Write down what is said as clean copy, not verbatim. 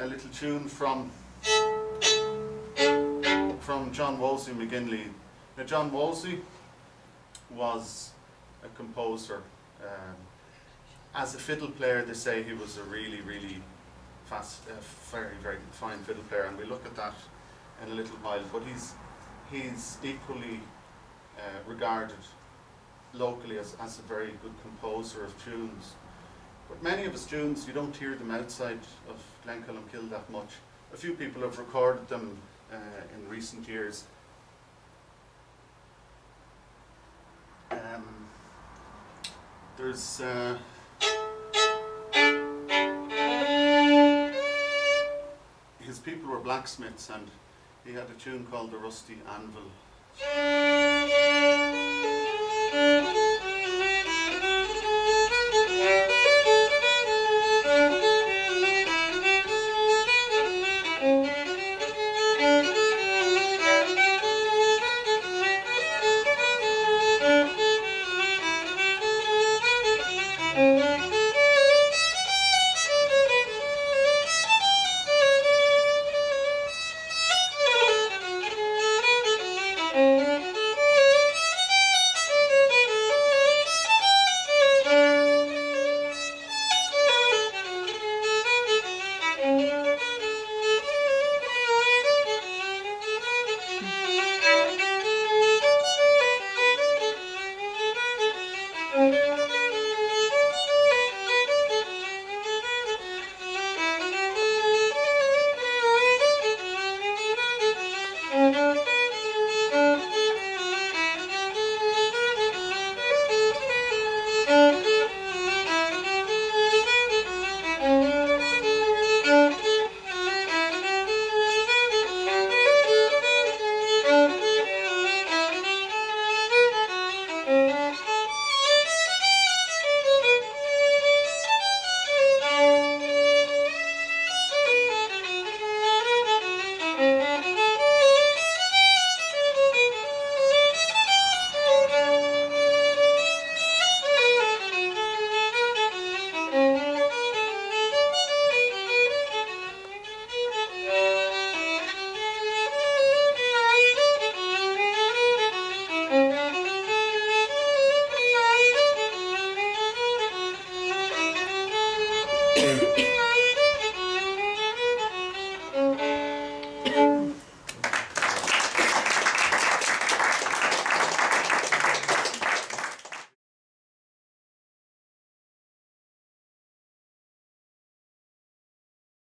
a little tune from John Mhosaí McGinley. Now, John Mhosaí was a composer. As a fiddle player, they say he was a really, really very, very fine fiddle player, and we'll look at that in a little while. But he's equally regarded locally as a very good composer of tunes. But many of his tunes, you don't hear them outside of Glencolumbkille that much. A few people have recorded them in recent years. There's his people were blacksmiths, and he had a tune called The Rusty Anvil.